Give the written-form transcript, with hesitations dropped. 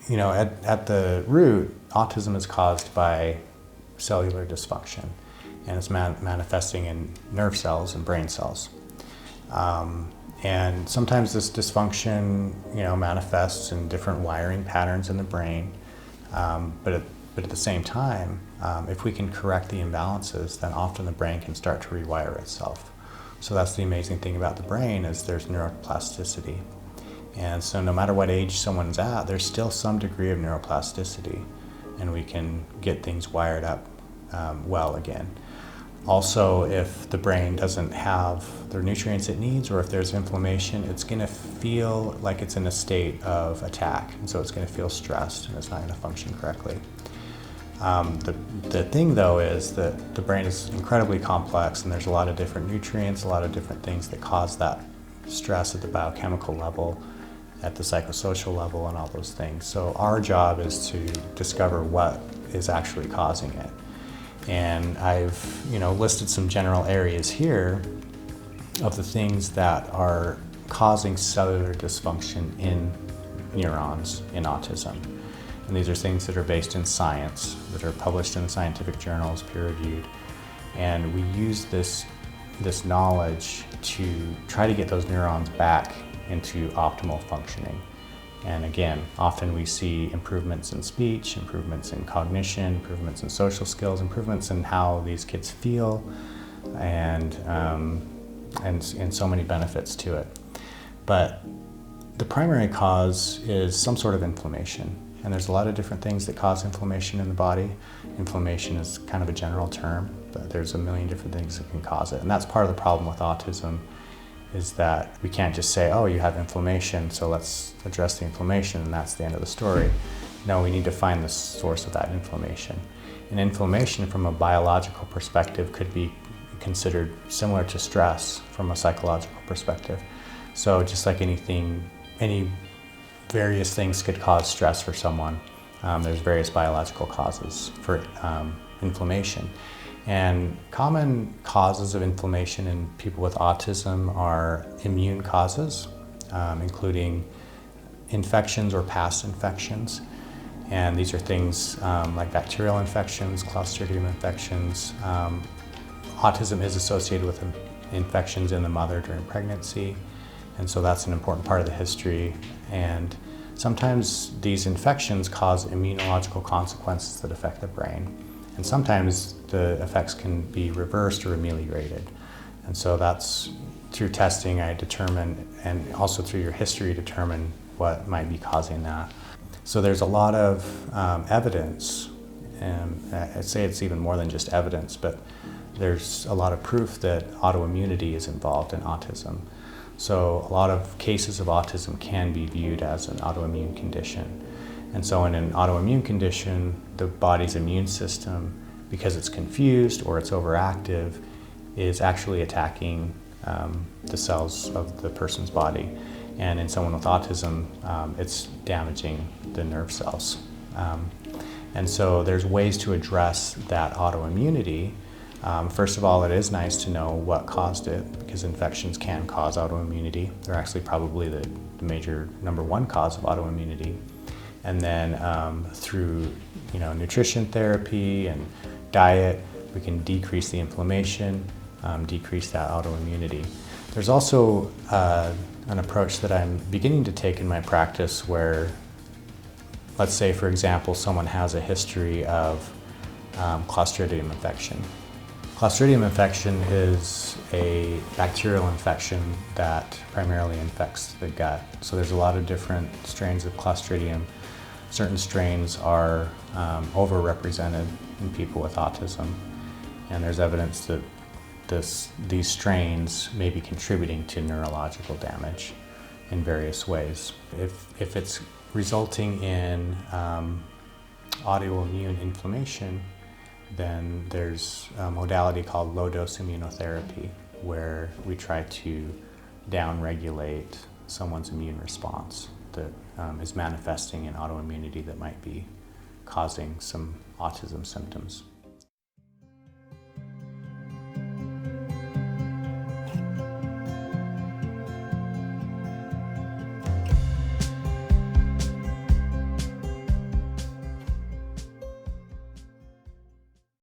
at the root, autism is caused by cellular dysfunction, and it's manifesting in nerve cells and brain cells. And sometimes this dysfunction, manifests in different wiring patterns in the brain. But at the same time, if we can correct the imbalances, then often the brain can start to rewire itself. So that's the amazing thing about the brain, is there's neuroplasticity. And so no matter what age someone's at, there's still some degree of neuroplasticity, and we can get things wired up well again. Also, if the brain doesn't have the nutrients it needs, or if there's inflammation, it's going to feel like it's in a state of attack, and so it's going to feel stressed and it's not going to function correctly. The thing, though, is that the brain is incredibly complex, and there's a lot of different nutrients, a lot of different things that cause that stress at the biochemical level, at the psychosocial level, and all those things. So our job is to discover what is actually causing it. And I've listed some general areas here of the things that are causing cellular dysfunction in neurons in autism. And these are things that are based in science, that are published in scientific journals, peer-reviewed. And we use this knowledge to try to get those neurons back into optimal functioning. And again, often we see improvements in speech, improvements in cognition, improvements in social skills, improvements in how these kids feel, and so many benefits to it. But the primary cause is some sort of inflammation. And there's a lot of different things that cause inflammation in the body. Inflammation is kind of a general term, but there's a million different things that can cause it. And that's part of the problem with autism, is that we can't just say, oh, you have inflammation, so let's address the inflammation, and that's the end of the story. No, we need to find the source of that inflammation. And inflammation from a biological perspective could be considered similar to stress from a psychological perspective. So just like anything, any various things could cause stress for someone, there's various biological causes for inflammation. And common causes of inflammation in people with autism are immune causes, including infections or past infections. And these are things like bacterial infections, Clostridium infections. Autism is associated with infections in the mother during pregnancy, and so that's an important part of the history. And sometimes these infections cause immunological consequences that affect the brain. And sometimes the effects can be reversed or ameliorated. And so that's through testing I determine, and also through your history, determine what might be causing that. So there's a lot of evidence, and I'd say it's even more than just evidence, but there's a lot of proof that autoimmunity is involved in autism. So a lot of cases of autism can be viewed as an autoimmune condition. And so in an autoimmune condition, the body's immune system, because it's confused or it's overactive, is actually attacking the cells of the person's body. And in someone with autism, it's damaging the nerve cells. And so there's ways to address that autoimmunity. First of all, it is nice to know what caused it, because infections can cause autoimmunity. They're actually probably the major number one cause of autoimmunity. And then through nutrition therapy and diet, we can decrease the inflammation, decrease that autoimmunity. There's also an approach that I'm beginning to take in my practice where, let's say, for example, someone has a history of Clostridium infection. Clostridium infection is a bacterial infection that primarily infects the gut. So there's a lot of different strains of Clostridium. Certain strains are overrepresented in people with autism, and there's evidence that these strains may be contributing to neurological damage in various ways. If it's resulting in autoimmune inflammation, then there's a modality called low-dose immunotherapy, where we try to downregulate someone's immune response that is manifesting in autoimmunity that might be causing some autism symptoms.